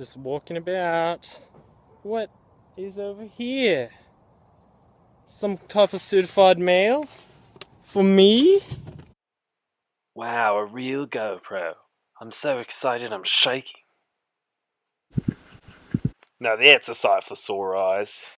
Just walking about. What is over here? Some type of certified mail? For me? Wow, a real GoPro. I'm so excited I'm shaking. Now that's a sight for sore eyes.